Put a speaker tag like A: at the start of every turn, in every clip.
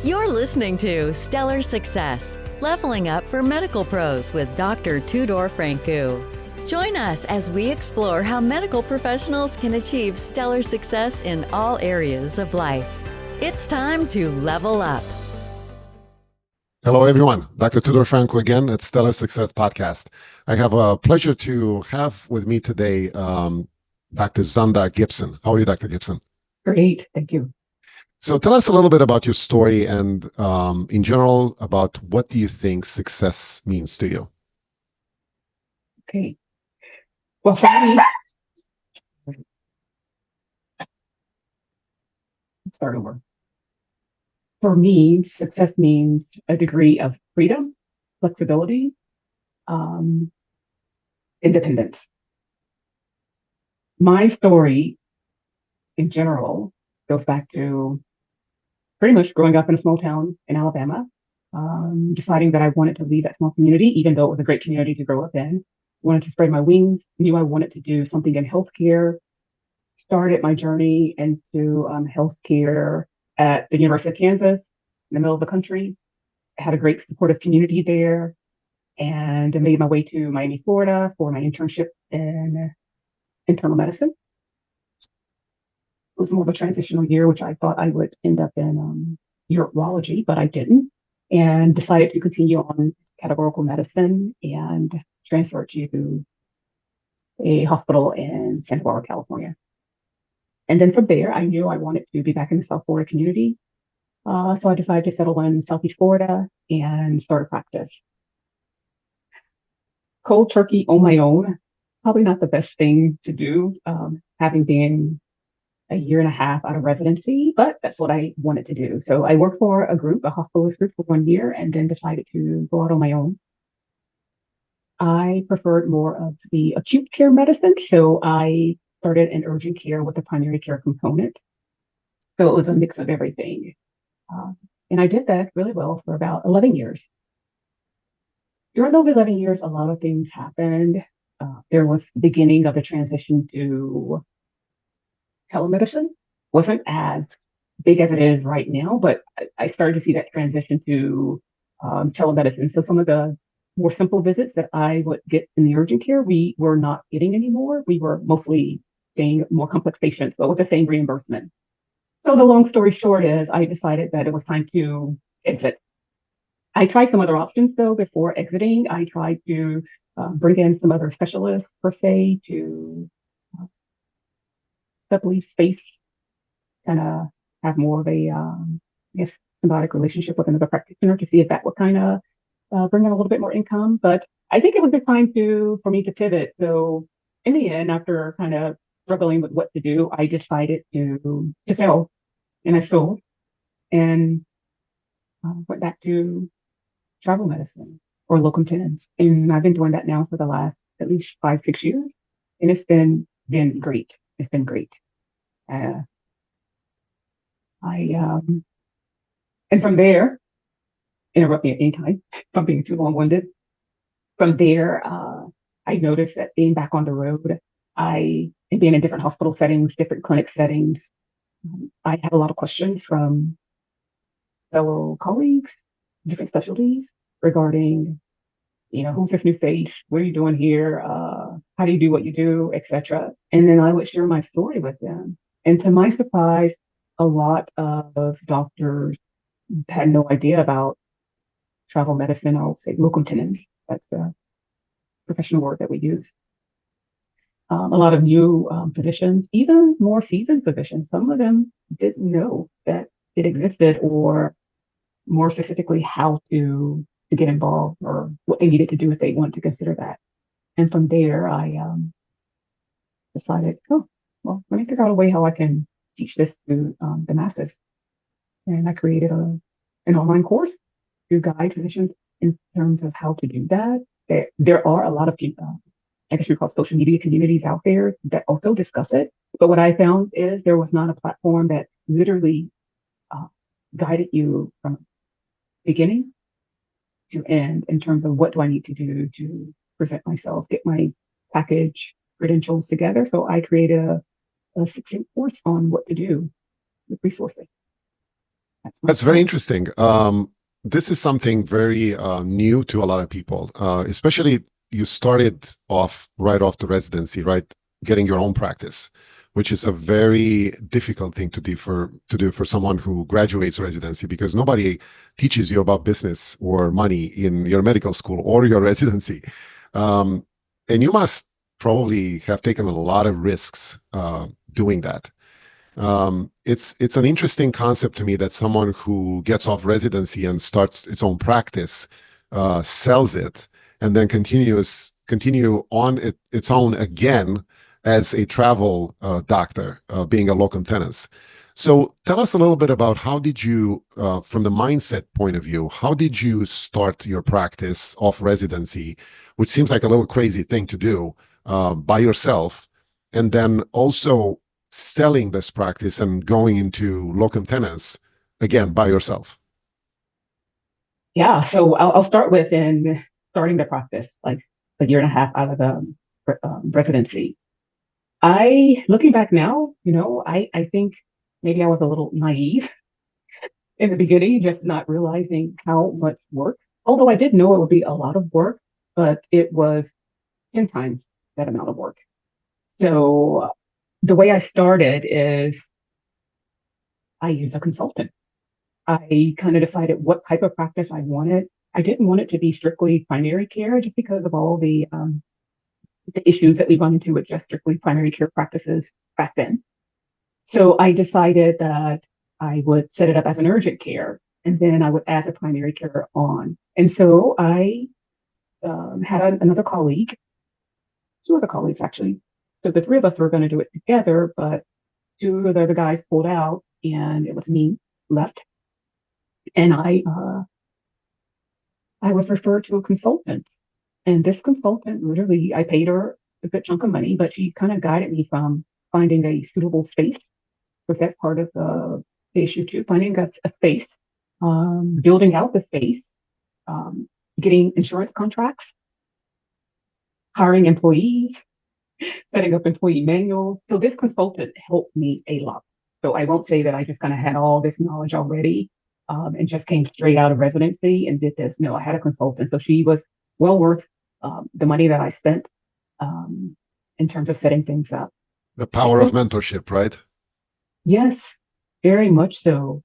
A: You're listening to Stellar Success, Leveling Up for Medical Pros with Dr. Tudor Francu. Join us as we explore how medical professionals can achieve stellar success in all areas of life. It's time to level up.
B: Hello, everyone. Dr. Tudor Francu again at Stellar Success Podcast. I have a pleasure to have with me today Dr. Xunda Gibson. How are you, Dr. Gibson?
C: Great, thank you.
B: So tell us a little bit about your story and in general about what do you think success means to you?
C: Okay. Well, for me, let's start over. For me, success means a degree of freedom, flexibility, independence. My story in general goes back to pretty much growing up in a small town in Alabama, deciding that I wanted to leave that small community, even though it was a great community to grow up in. Wanted to spread my wings, knew I wanted to do something in healthcare, started my journey into healthcare at the University of Kansas in the middle of the country. I had a great supportive community there, and I made my way to Miami, Florida for my internship in internal medicine. It was more of a transitional year, which I thought I would end up in urology, but I didn't, and decided to continue on categorical medicine and transfer to a hospital in Santa Barbara, California. And then from there, I knew I wanted to be back in the South Florida community. So I decided to settle in Southeast Florida and start a practice. Cold turkey on my own, probably not the best thing to do, having been a year and a half out of residency, but that's what I wanted to do. So I worked for a hospitalist group for 1 year, and then decided to go out on my own. I preferred more of the acute care medicine, so I started in urgent care with a primary care component. So it was a mix of everything. And I did that really well for about 11 years. During those 11 years, a lot of things happened. There was the beginning of the transition to telemedicine. Wasn't as big as it is right now, but I started to see that transition to telemedicine. So some of the more simple visits that I would get in the urgent care, we were not getting anymore. We were mostly seeing more complex patients, but with the same reimbursement. So the long story short is I decided that it was time to exit. I tried some other options though before exiting. I tried to bring in some other specialists per se to doubly space, kind of have more of a, symbiotic relationship with another practitioner to see if that would kind of bring in a little bit more income. But I think it was the time for me to pivot. So in the end, after kind of struggling with what to do, I decided to sell, and I sold and went back to travel medicine or locum tenens. And I've been doing that now for the last at least 5-6 years. And it's been great. It's been great. And from there, interrupt me at any time if I'm being too long-winded. From there, I noticed that being back on the road, and being in different hospital settings, different clinic settings, I had a lot of questions from fellow colleagues, different specialties regarding, who's this new face? What are you doing here? How do you do what you do, etc. And then I would share my story with them. And to my surprise, a lot of doctors had no idea about travel medicine. I'll say locum tenens. That's the professional word that we use. A lot of new physicians, even more seasoned physicians, some of them didn't know that it existed, or more specifically, how to get involved or what they needed to do if they wanted to consider that. And from there, I decided, oh, well, let me figure out a way how I can teach this to the masses. And I created an online course to guide physicians in terms of how to do that. There are a lot of I guess we call social media communities out there that also discuss it. But what I found is there was not a platform that literally guided you from beginning to end in terms of what do I need to do to present myself, get my package credentials together. So I created a succinct course on what to do with resourcing. That's
B: That's very interesting. This is something very new to a lot of people, especially you started off right off the residency, right? Getting your own practice, which is a very difficult thing to do for someone who graduates residency, because nobody teaches you about business or money in your medical school or your residency. And you must probably have taken a lot of risks doing that. It's an interesting concept to me that someone who gets off residency and starts its own practice, sells it, and then continue on its own again as a travel doctor, being a locum tenens. So tell us a little bit about how did you, from the mindset point of view, how did you start your practice off residency, which seems like a little crazy thing to do by yourself, and then also selling this practice and going into locum tenens again by yourself?
C: Yeah, so I'll start with in starting the practice, like a year and a half out of the residency. Looking back now, I think maybe I was a little naive in the beginning, just not realizing how much work, although I did know it would be a lot of work, but it was 10 times that amount of work. So the way I started is I used a consultant. I kind of decided what type of practice I wanted. I didn't want it to be strictly primary care just because of all the issues that we run into with just strictly primary care practices back then. So I decided that I would set it up as an urgent care, and then I would add the primary care on. And so I had another colleague, two other colleagues actually. So the three of us were going to do it together, but two of the other guys pulled out, and it was me left. And I was referred to a consultant. And this consultant, literally, I paid her a good chunk of money, but she kind of guided me from finding a suitable space, because that's part of the issue too, finding a space, building out the space, getting insurance contracts, hiring employees, setting up employee manuals. So this consultant helped me a lot. So I won't say that I just kind of had all this knowledge already, and just came straight out of residency and did this. No, I had a consultant. So she was well worth the money that I spent in terms of setting things up.
B: The power of mentorship, right?
C: Yes, very much so.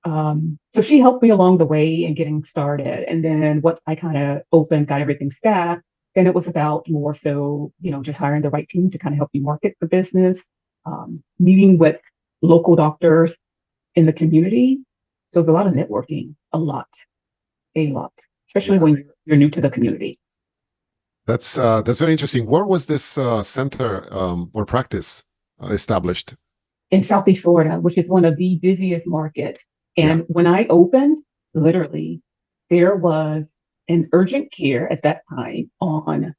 C: So she helped me along the way in getting started. And then once I kind of got everything staffed, then it was about more so, just hiring the right team to kind of help you market the business, meeting with local doctors in the community. So there's a lot of networking, a lot, especially when you're new to the community.
B: That's very interesting. Where was this center or practice established?
C: In Southeast Florida, which is one of the busiest markets. And when I opened, literally, there was an urgent care at that time from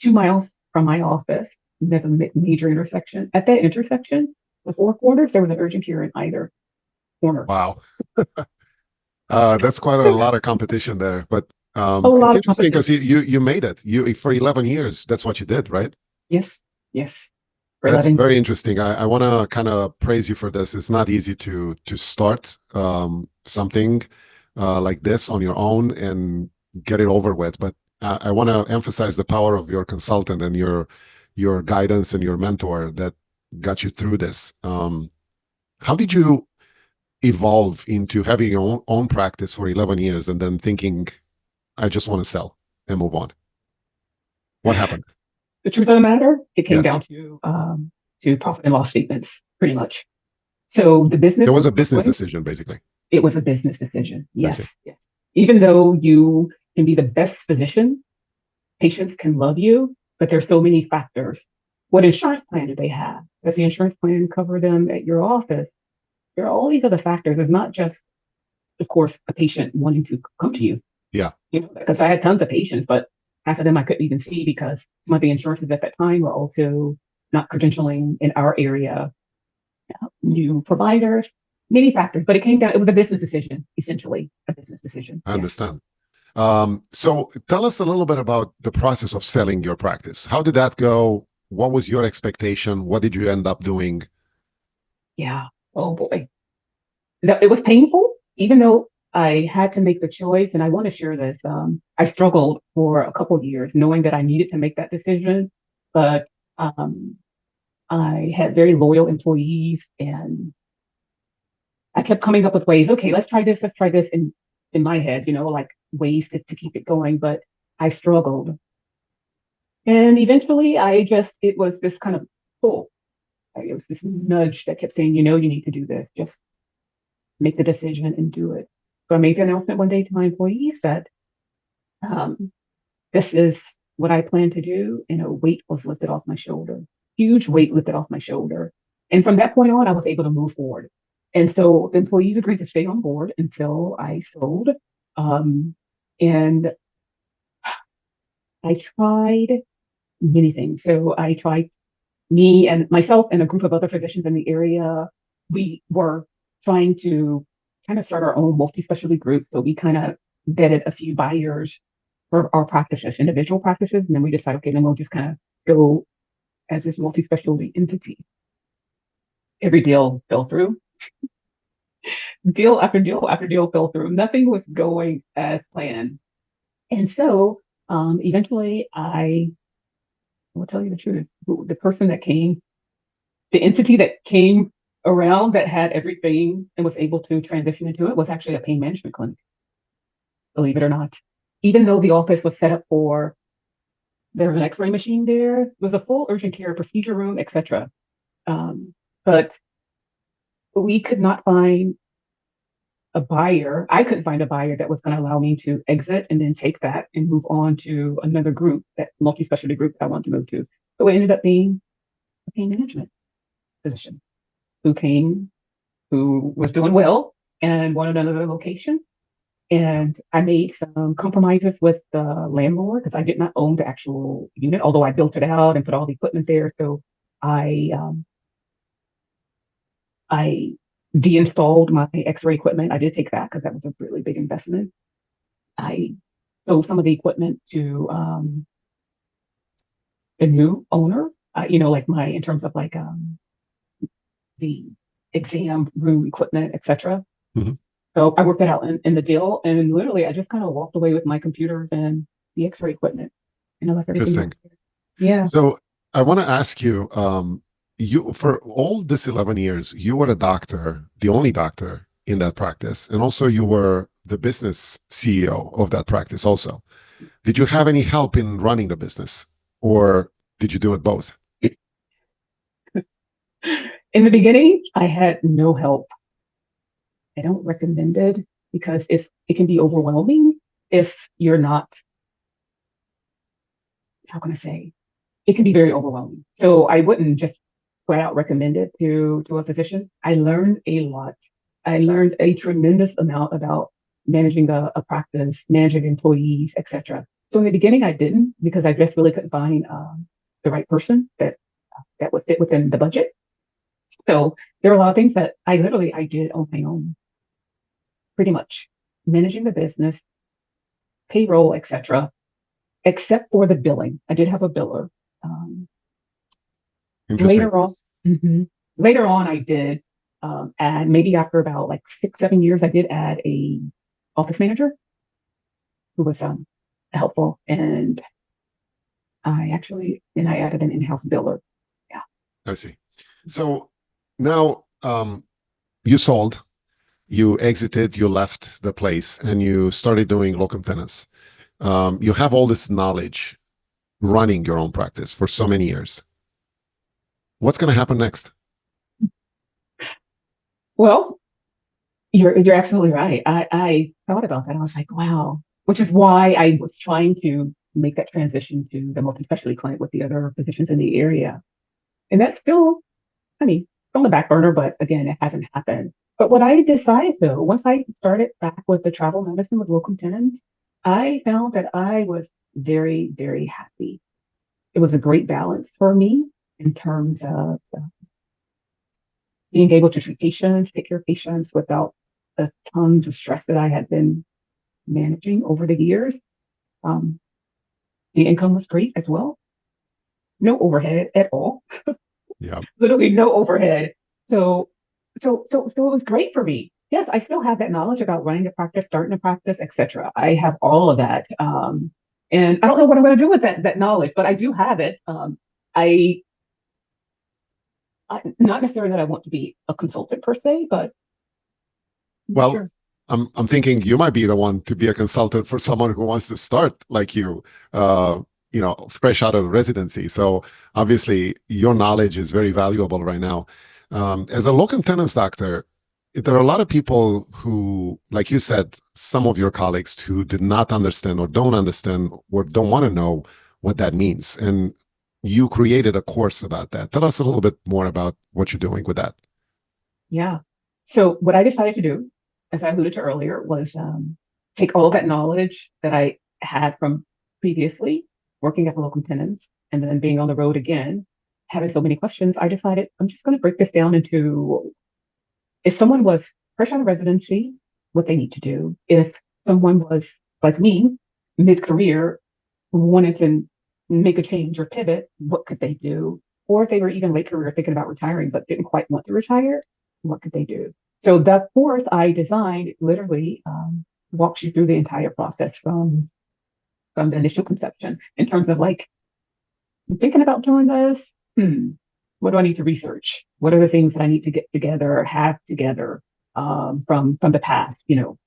C: 2 miles from my office, there's a major intersection. At that intersection, the four corners, there was an urgent care in either corner.
B: Wow. That's quite a lot of competition there, but
C: it's
B: interesting because you made it. You for 11 years, that's what you did, right?
C: Yes.
B: That's very interesting. I want to kind of praise you for this. It's not easy to start something like this on your own and get it over with, but I want to emphasize the power of your consultant and your guidance and your mentor that got you through this. How did you evolve into having your own practice for 11 years and then thinking, I just want to sell and move on? What happened?
C: The truth of the matter, it came down to profit and loss statements, pretty much. So the business—
B: There was a business decision, basically.
C: It was a business decision. Yes. Even though you can be the best physician, patients can love you, but there's so many factors. What insurance plan do they have? Does the insurance plan cover them at your office? There are all these other factors. It's not just, of course, a patient wanting to come to you.
B: Yeah.
C: Because I had tons of patients, but half of them I couldn't even see because some of the insurances at that time were also not credentialing in our area. New providers, many factors, but it was a business decision, essentially, a business decision.
B: I understand. So tell us a little bit about the process of selling your practice. How did that go? What was your expectation? What did you end up doing?
C: Yeah. Oh boy. it was painful, even though I had to make the choice. And I want to share this. I struggled for a couple of years knowing that I needed to make that decision, but um, I had very loyal employees, and I kept coming up with ways. Okay, let's try this in my head, like ways to keep it going. But I struggled, and eventually, it was this kind of pull. It was this nudge that kept saying, you need to do this. Just make the decision and do it. So I made the announcement one day to my employees that um, this is what I plan to do, and a weight was lifted off my shoulder. Huge weight lifted off my shoulder. And from that point on, I was able to move forward. And so the employees agreed to stay on board until I sold. And I tried many things. So I tried me and myself and a group of other physicians in the area. We were trying to kind of start our own multi-specialty group. So we kind of vetted a few buyers for our practices, individual practices. And then we decided, okay, then we'll just kind of go as this multi-specialty entity. Every deal fell through. Deal after deal after deal fell through. Nothing was going as planned. And so eventually I will tell you the truth. The person that came, the entity that came around that had everything and was able to transition into it was actually a pain management clinic, believe it or not. Even though the office was set up for, there was an x-ray machine there, with a full urgent care procedure room, etc. But we could not find a buyer. I couldn't find a buyer that was going to allow me to exit and then take that and move on to another group, that multi-specialty group that I wanted to move to. So it ended up being a pain management physician who came, who was doing well and wanted another location. And I made some compromises with the landlord because I did not own the actual unit, although I built it out and put all the equipment there. So I deinstalled my x-ray equipment. I did take that because that was a really big investment. I sold some of the equipment to the new owner, like in terms of like the exam room equipment, etc.
B: Mhm.
C: So I worked that out in the deal, and literally I just kind of walked away with my computers and the x-ray equipment, and I left everything
B: Interesting.
C: else there. Yeah.
B: So I want to ask you, you for all this 11 years, you were a doctor, the only doctor in that practice, and also you were the business CEO of that practice also. Did you have any help in running the business, or did you do it both?
C: In the beginning, I had no help. I don't recommend it because it can be overwhelming if you're not, how can I say, it can be very overwhelming. So I wouldn't just flat out recommend it to a physician. I learned a lot. I learned a tremendous amount about managing a practice, managing employees, etc. So in the beginning, I didn't because I just really couldn't find the right person that would fit within the budget. So there are a lot of things that I did on my own, pretty much managing the business, payroll, etc. Except for the billing. I did have a biller. Um,
B: Interesting.
C: later on, mhm. Later on, I did add, maybe after about like 6, 7 years, I did add a office manager who was helpful, and I added an in-house biller. Yeah.
B: I see. So now you sold, you exited, you left the place, and you started doing locum tenens. You have all this knowledge running your own practice for so many years. What's going to happen next?
C: Well, you're absolutely right. I thought about that. I was like, wow, which is why I was trying to make that transition to the multi-specialty clinic with the other physicians in the area. And that's still, I mean, on the back burner, but again, it hasn't happened. But what I decided though, once I started back with the travel medicine with locum tenens, I found that I was very, very happy. It was a great balance for me in terms of being able to treat patients, take care of patients without the tons of stress that I had been managing over the years. Um, the income was great as well. No overhead at all.
B: Yeah.
C: Literally no overhead. So it was great for me. yes, I still have that knowledge about running the practice, starting the practice, etc. I have all of that. And I don't know what I'm going to do with that knowledge, but I do have it. I, not necessarily that I want to be a consultant per se, but
B: Well,
C: sure.
B: I'm thinking you might be the one to be a consultant for someone who wants to start like uh, fresh out of residency. So obviously, your knowledge is very valuable right now. As a locum tenens doctor, there are a lot of people who, like you said, some of your colleagues who did not understand or don't understand or don't want to know what that means. And you created a course about that. Tell us a little bit more about what you're doing with that.
C: Yeah. So what I decided to do, as I alluded to earlier, was take all of that knowledge that I had from previously working as a locum tenens and then being on the road again, having so many questions. I decided I'm just going to break this down into if someone was fresh out of residency, what they need to do. If someone was like me, mid-career, wanted to make a change or pivot, what could they do? Or if they were even late career thinking about retiring but didn't quite want to retire, what could they do? So that course I designed literally walks you through the entire process from the initial conception in terms of like, I'm thinking about doing this. What do I need to research? What are the things that I need to get together or have together from the past? You know,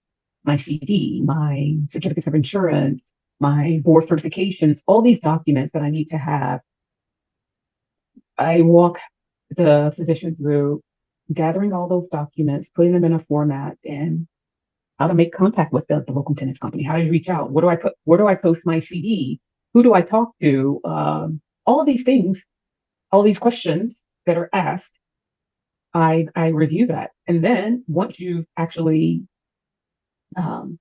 C: my CD, my certificates of insurance, my board certifications, all these documents that I need to have. I walk the physician through gathering all those documents, putting them in a format, and how to make contact with the local tenants company. How do you reach out? What do I put? Where do I post my CD? Who do I talk to? All of these things, all these questions that are asked, I review that, and then once you've actually um,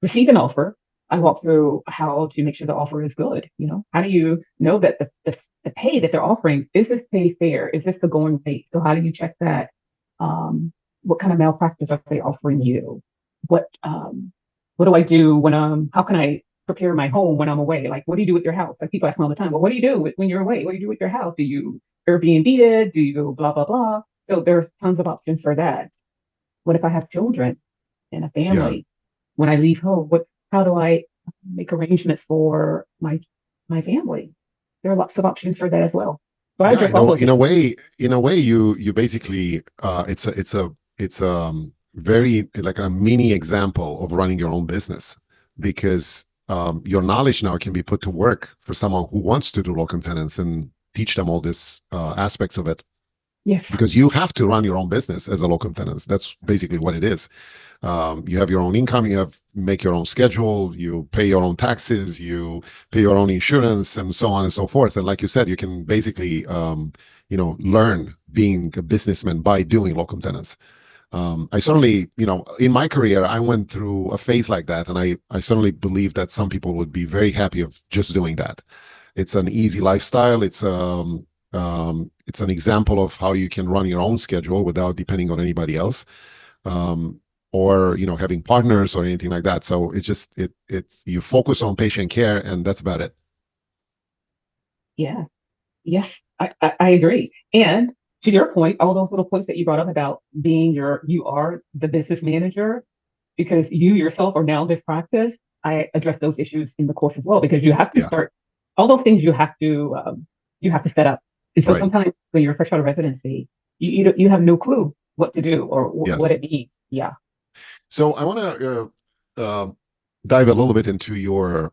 C: received an offer, I walk through how to make sure the offer is good. You know, how do you know that the pay that they're offering, is this pay fair? Is this the going rate? So how do you check that? What kind of malpractice are they offering you? What do I do when how can I prepare my home when I'm away? Like, what do you do with your house? Like people ask me all the time, well, what do you do when you're away? What do you do with your house? Do you Airbnb it? Do you blah blah blah? So there's tons of options for that. What if I have children and a
B: Yeah.
C: family? When I leave home, how do I make arrangements for my family? There are lots of options for that as well. So I
B: Yeah,
C: address all those
B: in a
C: issues.
B: way, you basically it's a very like a mini example of running your own business because your knowledge now can be put to work for someone who wants to do locum tenens and teach them all this aspects of it
C: Yes,
B: because you have to run your own business as a locum tenens. That's basically what it is. You have your own income, you have make your own schedule, you pay your own taxes, you pay your own insurance, and so on and so forth. And like you said, you can basically, learn being a businessman by doing locum tenens. I certainly, in my career, I went through a phase like that, and I certainly believe that some people would be very happy of just doing that. It's an easy lifestyle. It's an example of how you can run your own schedule without depending on anybody else. Um, or having partners or anything like that. So it's just it's you focus on patient care and that's about it.
C: yeah, yes, I agree. And to your point, all those little points that you brought up about you are the business manager because you yourself are now this practice. I address those issues in the course as well because you have to
B: Yeah,
C: start all those things you have to set up. And so
B: right.
C: sometimes when you're fresh out of residency, you have no clue what to do or what
B: Yes.
C: it means. Yeah.
B: So I want to dive a little bit into your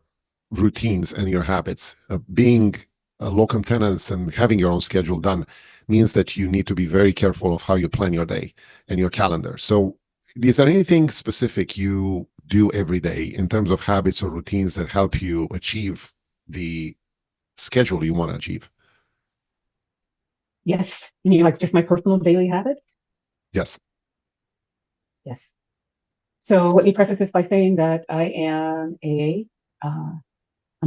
B: routines and your habits. Being a locum tenens and having your own schedule done means that you need to be very careful of how you plan your day and your calendar. So is there anything specific you do every day in terms of habits or routines that help you achieve the schedule you want to achieve?
C: Yes. You mean like just my personal daily habits?
B: Yes.
C: Yes. So let me preface this by saying that uh, I'm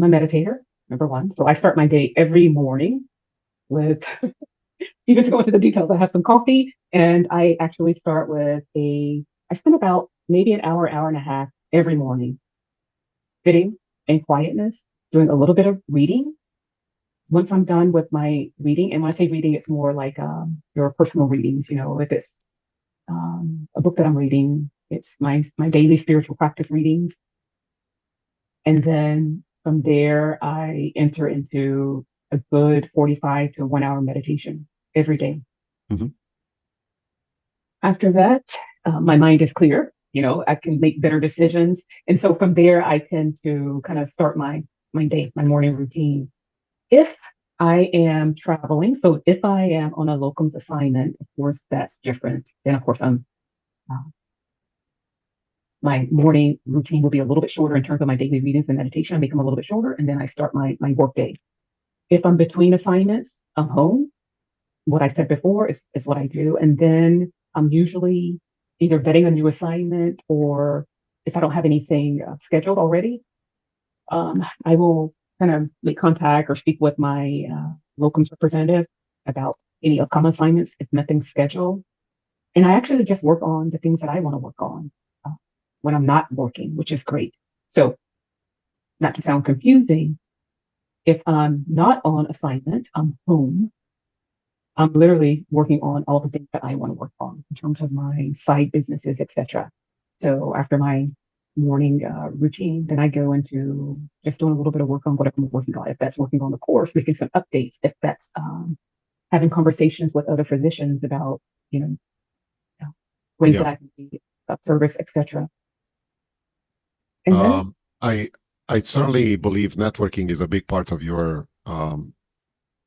C: a meditator, number one. So I start my day every morning with, even to go into the details, I have some coffee and I actually start with I spend about maybe an hour, hour and a half every morning sitting in quietness, doing a little bit of reading. Once I'm done with my reading, and when I say reading, it's more like your personal readings, you know, if it's a book that I'm reading. It's my daily spiritual practice readings. And then from there, I enter into a good 45 to 1 hour meditation every day.
B: Mhm.
C: After that, my mind is clear. I can make better decisions. And so from there, I tend to kind of start my day, my morning routine. If I am traveling, so if I am on a locums assignment, of course, that's different. Then, of course, uh, my morning routine will be a little bit shorter in terms of my daily readings and meditation. I make them a little bit shorter, and then I start my work day. If I'm between assignments, I'm home. What I said before is what I do. And then I'm usually either vetting a new assignment, or if I don't have anything scheduled already, I will kind of make contact or speak with my locums representative about any upcoming assignments if nothing's scheduled. And I actually just work on the things that I want to work on uh, when I'm not working, which is great. So, not to sound confusing, if I'm not on assignment, I'm home. I'm literally working on all the things that I want to work on in terms of my side businesses, etc. So after my morning routine, then I go into just doing a little bit of work on whatever I'm working on. If that's working on the course, making some updates. If that's having conversations with other physicians about, ways that
B: Yeah.
C: I can be of service, etc. And then
B: Um, I I certainly believe networking is a big part of your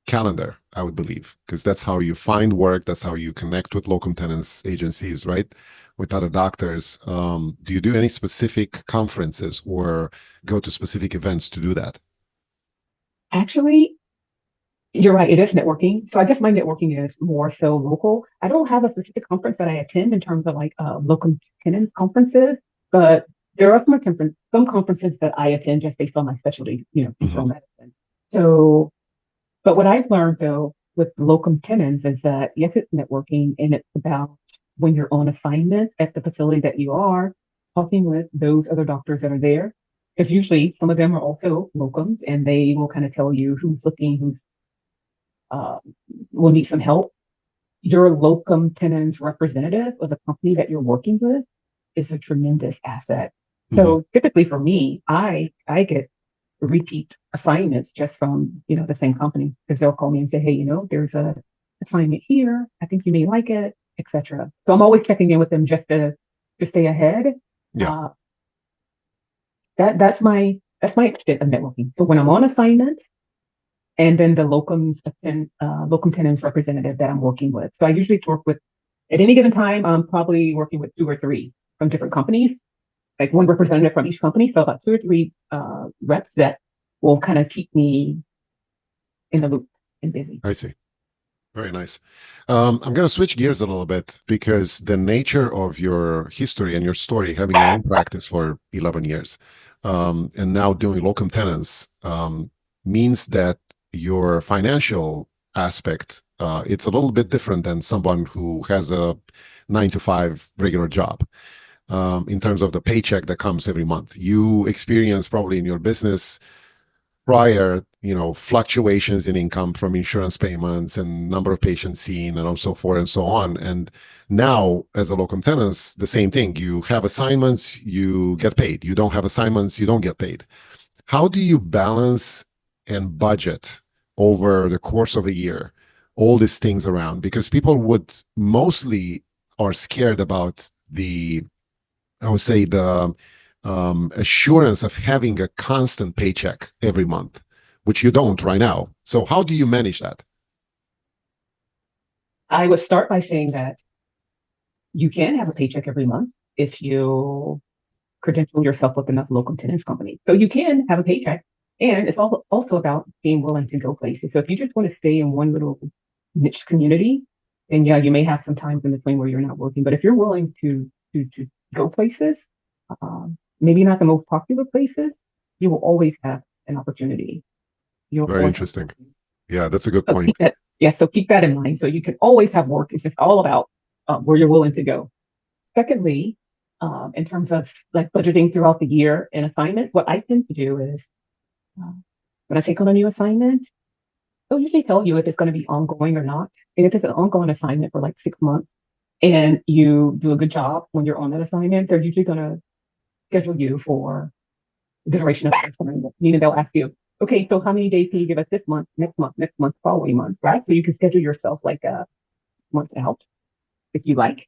B: calendar, I would believe, because that's how you find work, that's how you connect with locum tenens agencies, right? With other doctors. Do you do any specific conferences or go to specific events to do that?
C: actually, you're right, it is networking. So I guess my networking is more so local. I don't have a specific conference that I attend in terms of like locum tenens conferences, but there are some conferences that I attend just based on my specialty,
B: Hmm.
C: internal medicine. So, but what I've learned though with locum tenens is that yes, it's networking, and it's about when you're on assignment at the facility that you are, talking with those other doctors that are there. Because usually some of them are also locums, and they will kind of tell you who's looking, who's uh, will need some help. Your locum tenens representative of the company that you're working with is a tremendous asset.
B: Hmm.
C: So typically for me, I get repeat assignments just from the same company, because they'll call me and say, hey, there's a assignment here. I think you may like it, etc. So I'm always checking in with them just to stay ahead.
B: Yeah.
C: Uh, that's my extent of networking. So when I'm on assignment, and then the locum tenens representative that I'm working with. So I usually work with, at any given time, I'm probably working with two or three from different companies, like one representative from each company. So about two or three reps that will kind of keep me in the loop and busy.
B: I see. Very nice. I'm going to switch gears a little bit because the nature of your history and your story, having your own practice for 11 years, and now doing locum tenens, means that your financial aspect, it's a little bit different than someone who has a 9 to 5 regular job. In terms of the paycheck that comes every month, you experience probably in your business prior, fluctuations in income from insurance payments and number of patients seen and so forth and so on. And now, as a locum tenens, the same thing. You have assignments, you get paid. You don't have assignments, you don't get paid. How do you balance and budget over the course of a year all these things around? Because people would mostly are scared about I would say the assurance of having a constant paycheck every month, which you don't right now. So how do you manage that?
C: I would start by saying that you can have a paycheck every month if you credential yourself with enough locum tenens company. So you can have a paycheck, and it's also about being willing to go places. So if you just want to stay in one little niche community, then yeah, you may have some times in between where you're not working. But if you're willing to go places, maybe not the most popular places, you will always have an opportunity. You'll
B: Very
C: always have
B: interesting.
C: something.
B: Yeah, that's a good
C: So
B: point.
C: keep that in mind. So you can always have work. It's just all about where you're willing to go. Secondly, in terms of like budgeting throughout the year and assignments, what I tend to do is when I take on a new assignment, they'll usually tell you if it's going to be ongoing or not. And if it's an ongoing assignment for like 6 months, and you do a good job when you're on that assignment, they're usually going to schedule you for the duration of the assignment. Meaning they'll ask you, okay, so how many days can you give us this month, next month, following month, right? So you can schedule yourself like a month out if you like.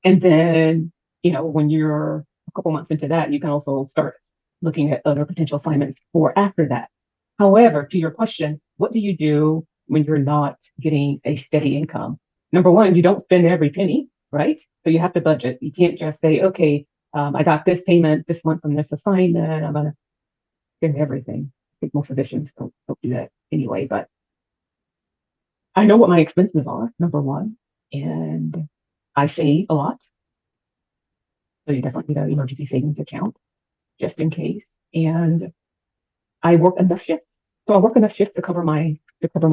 C: And then, when you're a couple months into that, you can also start looking at other potential assignments for after that. However, to your question, what do you do when you're not getting a steady income? Number one, you don't spend every penny, right? So you have to budget. You can't just say, okay, I got this payment this month from this assignment. I'm going to spend everything. I think most physicians don't do that anyway, but I know what my expenses are, number one, and I save a lot. So you definitely need an emergency savings account just in case. And I work enough shifts. So I work enough shifts to cover my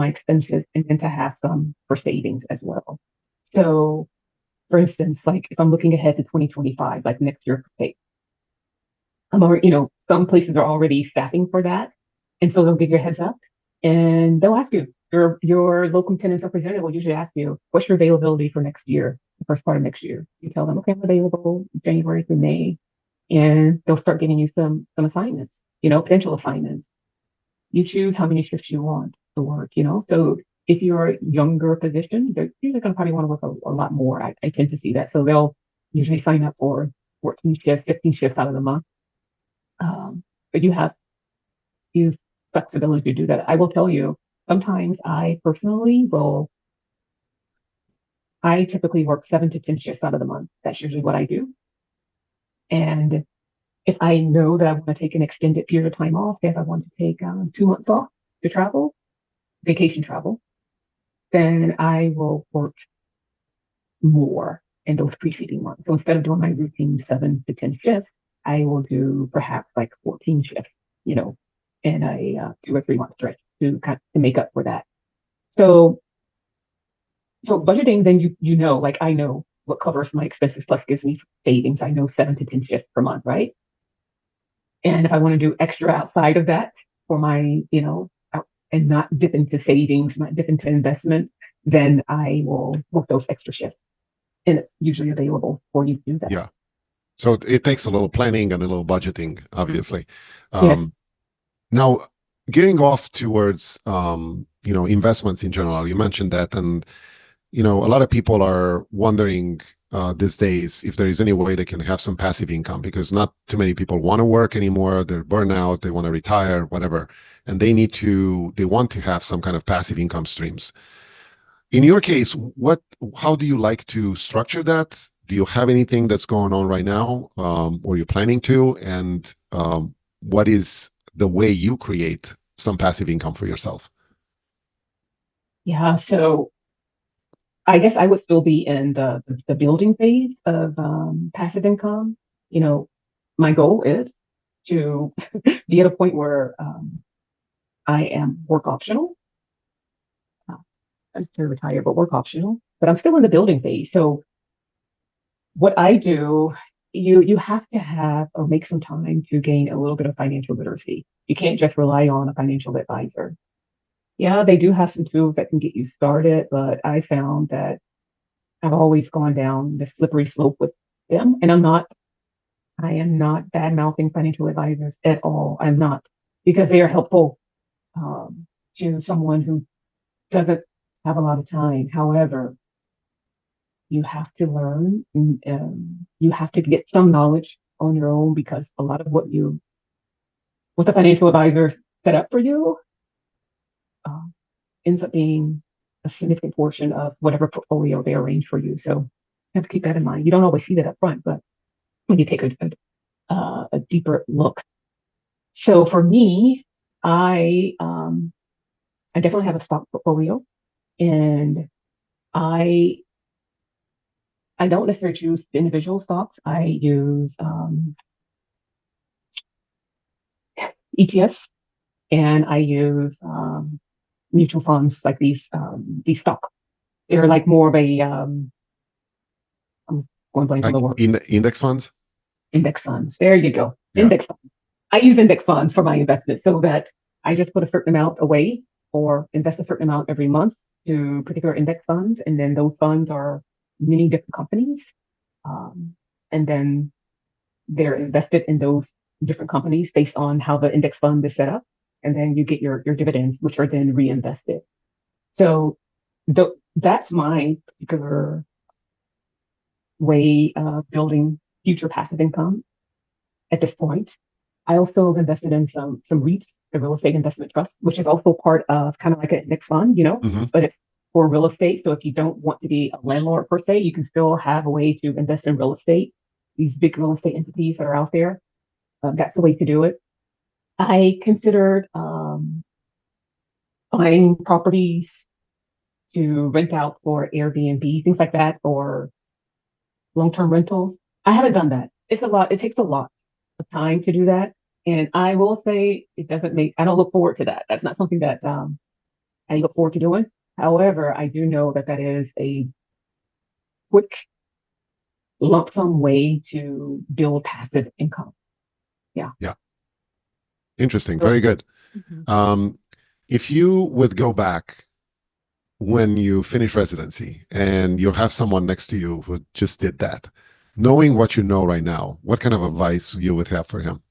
C: expenses and then to have some for savings as well. So for instance, like if I'm looking ahead to 2025, like next year, say, I'm already, some places are already staffing for that. And so they'll give you a heads up and they'll ask you, your locum tenens representative will usually ask you, what's your availability for next year, the first part of next year? You tell them, okay, I'm available January through May. And they'll start giving you some assignments, potential assignments. You choose how many shifts you want to work, So if you're a younger physician, they're usually going to probably want to work a lot more. I tend to see that. So they'll usually sign up for 14 shifts, 15 shifts out of the month. But you have flexibility to do that. I will tell you, sometimes I typically work 7 to 10 shifts out of the month. That's usually what I do. And if I know that I want to take an extended period of time off, say if I want to take 2 months off to travel, vacation travel, then I will work more in those preceding months. So instead of doing my routine 7 to 10 shifts, I will do perhaps like 14 shifts, in a 2 or 3 month stretch to make up for that. So budgeting, then like I know what covers my expenses plus gives me savings. I know 7 to 10 shifts per month, right? And if I want to do extra outside of that for my, and not dip into savings, not dip into investments, then I will work those extra shifts. And it's usually available for you to do that.
B: Yeah. So it takes a little planning and a little budgeting, obviously.
C: Yes.
B: Now, getting off towards, investments in general, you mentioned that, and, a lot of people are wondering these days if there is any way they can have some passive income, because not too many people want to work anymore. They're burnt out, they want to retire, whatever, and they want to have some kind of passive income streams. In your case, how do you like to structure that? Do you have anything that's going on right now, or you're planning to? And what is the way you create some passive income for yourself?
C: Yeah. So I guess I would still be in the building phase of passive income. My goal is to be at a point where I am work optional. I'm still retired, but work optional. But I'm still in the building phase. So what I do, you have to have or make some time to gain a little bit of financial literacy. You can't just rely on a financial advisor. Yeah, they do have some tools that can get you started, but I found that I've always gone down the slippery slope with them. And I am not bad mouthing financial advisors at all. I'm not, because they are helpful to someone who doesn't have a lot of time. However, you have to learn, you have to get some knowledge on your own, because a lot of what the financial advisors set up for you ends up being a significant portion of whatever portfolio they arrange for you. So you have to keep that in mind. You don't always see that up front, but when you take a deeper look. So for me, I definitely have a stock portfolio, and I don't necessarily choose individual stocks. I use ETFs, and I use mutual funds, like these stock. They're like more of a I'm going blank on the word.
B: Index funds?
C: Index funds. There you go.
B: Yeah.
C: Index funds. I use index funds for my investment, so that I just put a certain amount away or invest a certain amount every month to particular index funds, and then those funds are many different companies. And then they're invested in those different companies based on how the index fund is set up. And then you get your dividends, which are then reinvested. So that's my particular way of building future passive income at this point. I also have invested in some REITs, the real estate investment trust, which is also part of kind of like a index fund, but it's for real estate. So if you don't want to be a landlord per se, you can still have a way to invest in real estate. These big real estate entities that are out there, that's the way to do it. I considered buying properties to rent out for Airbnb, things like that, or long-term rentals. I haven't done that. It's a lot. It takes a lot of time to do that. And I will say I don't look forward to that. That's not something that I look forward to doing. However, I do know that that is a quick lump sum way to build passive income. Yeah.
B: Yeah. Interesting. Very good. If you would go back when you finish residency and you have someone next to you who just did that, knowing what you know right now, what kind of advice you would have for him?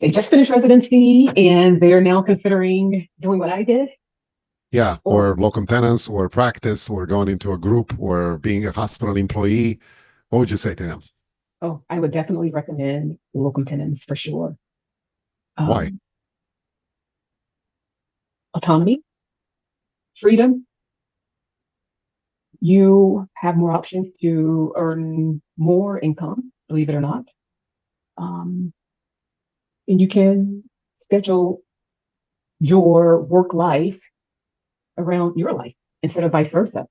C: They just finished residency and they're now considering doing what I did.
B: Yeah, or locum tenens, or practice, or going into a group, or being a hospital employee. What would you say to him?
C: Oh, I would definitely recommend locum tenens for sure.
B: Why?
C: Autonomy, freedom. You have more options to earn more income, believe it or not. And you can schedule your work life around your life instead of vice versa.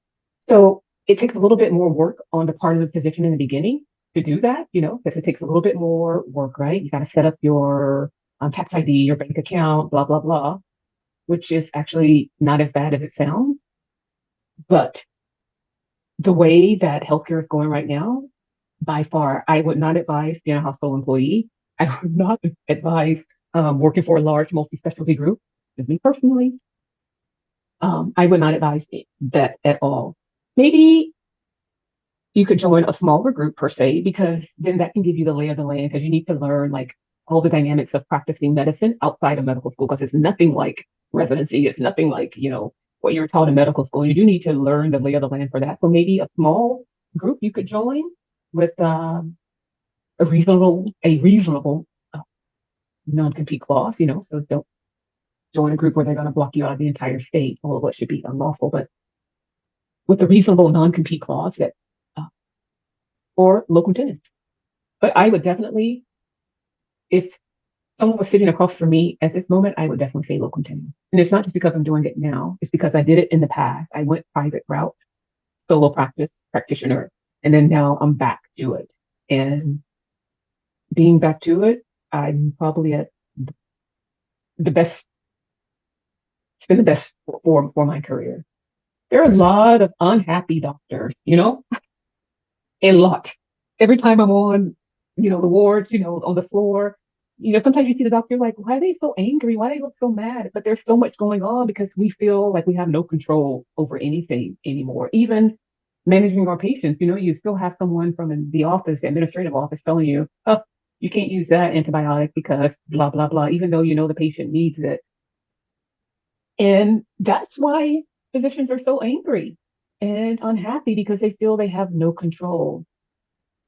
C: So it takes a little bit more work on the part of the physician in the beginning to do that, because it takes a little bit more work, right? You got to set up your tax ID, your bank account, blah, blah, blah, which is actually not as bad as it sounds. But the way that healthcare is going right now, by far, I would not advise being a hospital employee. I would not advise working for a large multi-specialty group. This is me personally. I would not advise that at all. Maybe you could join a smaller group per se, because then that can give you the lay of the land, because you need to learn like all the dynamics of practicing medicine outside of medical school, because it's nothing like residency. It's nothing like, what you're taught in medical school. You do need to learn the lay of the land for that. So maybe a small group you could join with a reasonable non-compete clause, so don't join a group where they're going to block you out of the entire state, although it should be unlawful, but with a reasonable non-compete clause that, or locum tenens. But I would definitely, if someone was sitting across from me at this moment, I would definitely say locum tenens. And it's not just because I'm doing it now, it's because I did it in the past. I went private route, solo practitioner, and then now I'm back to it. And being back to it, I'm probably at the best, it's been the best for my career. There are a lot of unhappy doctors, a lot. Every time I'm on, the wards, on the floor, sometimes you see the doctors like, why are they so angry? Why do they look so mad? But there's so much going on because we feel like we have no control over anything anymore. Even managing our patients, you still have someone from the office, the administrative office, telling you, oh, you can't use that antibiotic because blah, blah, blah, even though the patient needs it. And that's why physicians are so angry and unhappy, because they feel they have no control.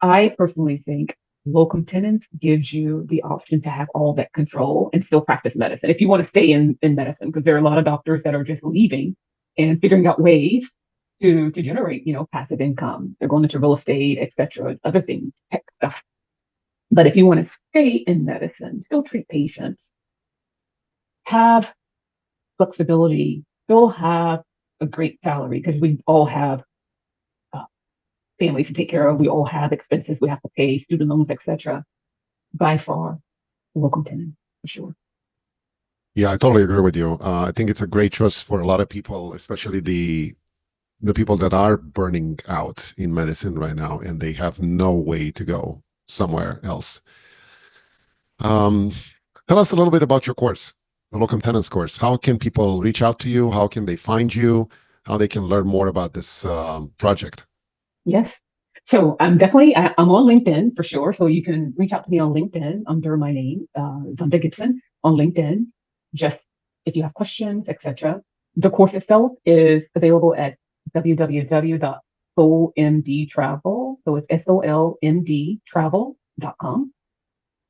C: I personally think locum tenens gives you the option to have all that control and still practice medicine if you want to stay in medicine, because there are a lot of doctors that are just leaving and figuring out ways to generate, passive income. They're going into real estate, etc., other things, tech stuff. But if you want to stay in medicine, still treat patients, have flexibility, still have a great salary, because we all have families to take care of. We all have expenses we have to pay, student loans, etc. By far, locum tenens for sure.
B: Yeah, I totally agree with you. I think it's a great choice for a lot of people, especially the people that are burning out in medicine right now and they have no way to go somewhere else. Tell us a little bit about your course, the locum tenens course. How can people reach out to you? How can they find you? how they can learn more about this project.
C: Yes. So I'm on LinkedIn for sure. So you can reach out to me on LinkedIn under my name, Xunda Gibson on LinkedIn. Just if you have questions, etc. The course itself is available at www.solmdtravel. So it's solmdtravel.com.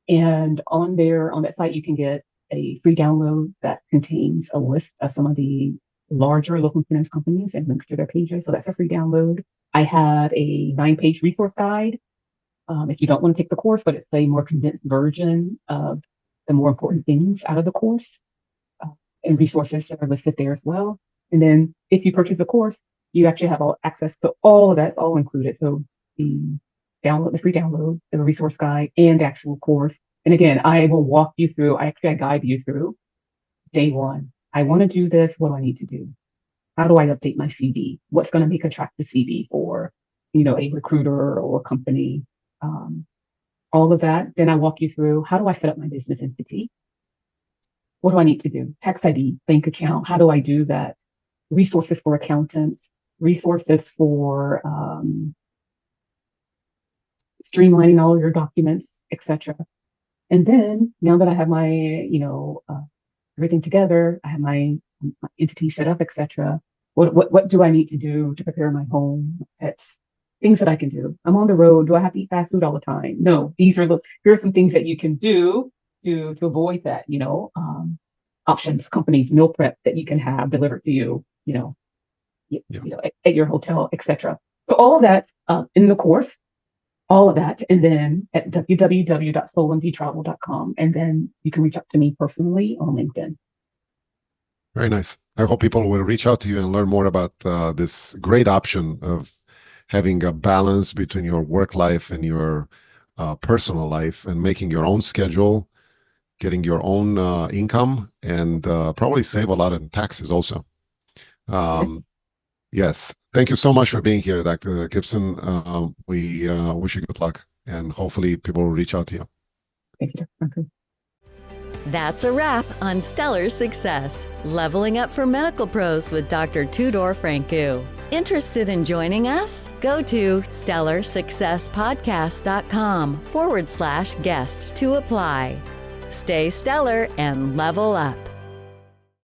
C: And on that site, you can get a free download that contains a list of some of the larger local finance companies and links to their pages. So that's a free download. I have a 9-page resource guide. If you don't want to take the course, but it's a more condensed version of the more important things out of the course, and resources that are listed there as well. And then if you purchase the course, you actually have access to all of that, all included. So the free download, the resource guide, and the actual course. And again, I will walk you through, I guide you through day one. I want to do this. What do I need to do? How do I update my CV? What's going to make attractive CV for, a recruiter or a company? All of that. Then I walk you through, how do I set up my business entity? What do I need to do? Tax ID, bank account. How do I do that? Resources for accountants, resources for streamlining all your documents, etc. And then now that I have my, everything together, I have my entity set up, etc. What do I need to do to prepare my home? Pets, things that I can do. I'm on the road. Do I have to eat fast food all the time? No. Here are some things that you can do to avoid that. Options, companies, meal prep that you can have delivered to you. At your hotel, etc. So all of that in the course. All of that, and then at www.solmdtravel.com, and then you can reach out to me personally on LinkedIn.
B: Very nice. I hope people will reach out to you and learn more about this great option of having a balance between your work life and your personal life, and making your own schedule, getting your own income, and probably save a lot in taxes also. Yes. Thank you so much for being here, Dr. Gibson. We wish you good luck, and hopefully people will reach out to you.
C: Thank you, Dr. Francu.
A: That's a wrap on Stellar Success, Leveling Up for Medical Pros with Dr. Tudor Francu. Interested in joining us? Go to stellarsuccesspodcast.com/guest to apply. Stay stellar and level up.